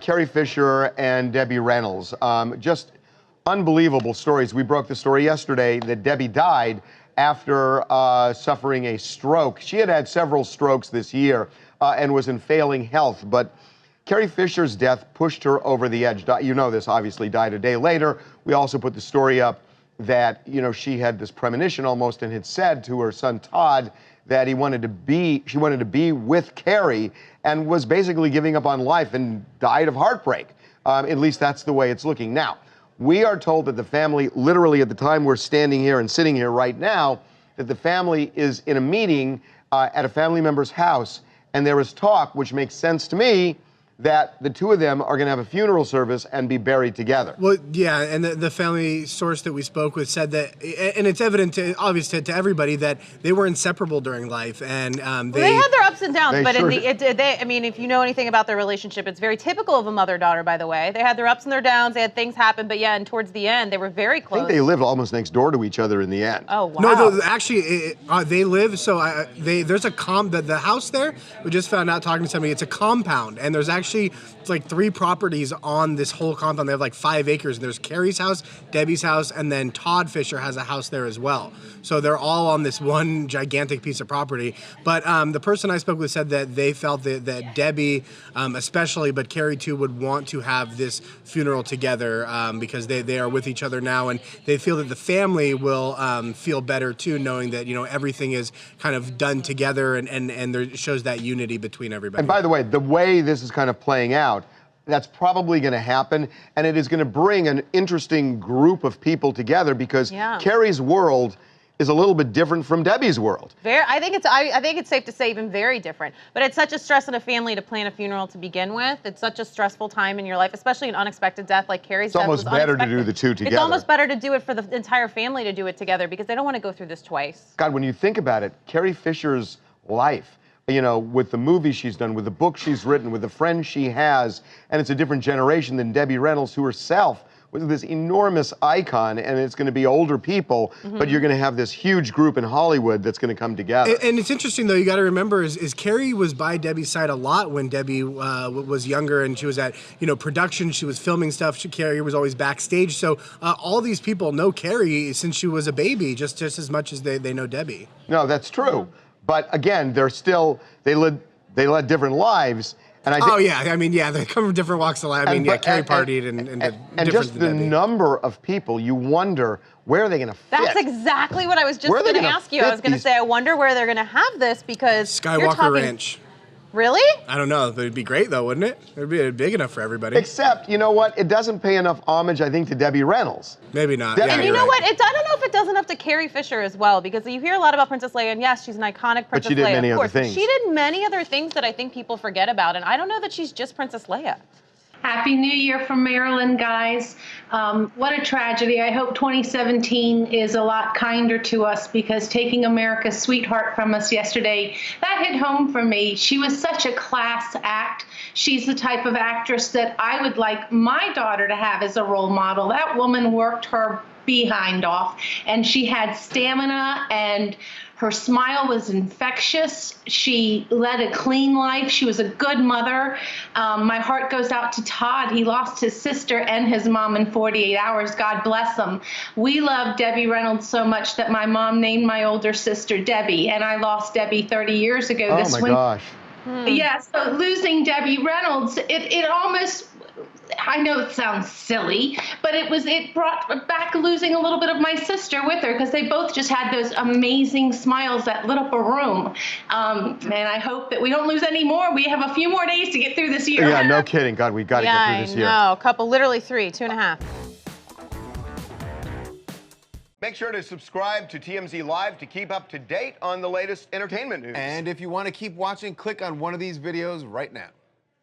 Carrie Fisher and Debbie Reynolds. Just unbelievable stories. We broke the story yesterday that Debbie died after suffering a stroke. She had had several strokes this year and was in failing health, but Carrie Fisher's death pushed her over the edge. You know this, obviously, died a day later. We also put the story up that, you know, she had this premonition almost and had said to her son Todd that she wanted to be with Carrie and was basically giving up on life and died of heartbreak. At least that's the way it's looking. Now, we are told that the family, literally at the time we're standing here and sitting here right now, that the family is in a meeting at a family member's house, and there is talk, which makes sense to me, that the two of them are going to have a funeral service and be buried together. Well, yeah, and the family source that we spoke with said that, and it's evident, to everybody, that they were inseparable during life, and they had their ups and downs, but sure I mean, if you know anything about their relationship, it's very typical of a mother-daughter, by the way. They had their ups and their downs, they had things happen, but yeah, and towards the end, they were very close. I think they lived almost next door to each other in the end. Oh, wow. No, actually, they live, so there's the house there, we just found out talking to somebody, it's a compound, and there's actually like 3 properties on this whole compound. They have like 5 acres, and there's Carrie's house, Debbie's house, and then Todd Fisher has a house there as well. So they're all on this one gigantic piece of property. But the person I spoke with said that they felt that Debbie, especially, but Carrie too, would want to have this funeral together because they are with each other now, and they feel that the family will feel better too, knowing that, you know, everything is kind of done together, and there shows that unity between everybody. And by the way this is kind of playing out, that's probably going to happen, and it is going to bring an interesting group of people together because Carrie's world is a little bit different from Debbie's world. I think it's safe to say even very different. But it's such a stress in a family to plan a funeral to begin with. It's such a stressful time in your life, especially an unexpected death like Carrie's death was unexpected. It's almost better to do the two together. It's almost better to do it for the entire family to do it together because they don't want to go through this twice. God, when you think about it, Carrie Fisher's life, you know, with the movies she's done, with the book she's written, with the friends she has, and it's a different generation than Debbie Reynolds, who herself was this enormous icon, and it's going to be older people, but you're going to have this huge group in Hollywood that's going to come together. And it's interesting, though, you got to remember, is Carrie was by Debbie's side a lot when Debbie was younger, and she was at, you know, production, she was filming stuff, Carrie was always backstage, so all these people know Carrie since she was a baby, just as much as they know Debbie. No, that's true. But again, they led different lives. And they come from different walks of life. Carrie partied and just the number of people, you wonder where are they going to fit. That's exactly what I was just going to ask you. I was going to say, I wonder where they're going to have this because Skywalker Ranch. Really? I don't know. It'd be great, though, wouldn't it? It'd be big enough for everybody. Except, you know what? It doesn't pay enough homage, I think, to Debbie Reynolds. Maybe not. And you know what? I don't know if it does enough to Carrie Fisher as well, because you hear a lot about Princess Leia, and yes, she's an iconic Princess Leia. But she did many other things. She did many other things that I think people forget about, and I don't know that she's just Princess Leia. Happy New Year from Maryland, guys. What a tragedy. I hope 2017 is a lot kinder to us because taking America's sweetheart from us yesterday, that hit home for me. She was such a class act. She's the type of actress that I would like my daughter to have as a role model. That woman worked her behind off, and she had stamina, and her smile was infectious. She led a clean life. She was a good mother. My heart goes out to Todd. He lost his sister and his mom in 48 hours. God bless them. We love Debbie Reynolds so much that my mom named my older sister Debbie, and I lost Debbie 30 years ago. Oh my gosh. Yeah, so losing Debbie Reynolds, it almost, I know it sounds silly, but it brought back losing a little bit of my sister with her because they both just had those amazing smiles that lit up a room. And I hope that we don't lose any more. We have a few more days to get through this year. Yeah, no kidding. God, we got to get through this year. Yeah, I know. A couple, literally 3, 2.5. Make sure to subscribe to TMZ Live to keep up to date on the latest entertainment news. And if you want to keep watching, click on one of these videos right now.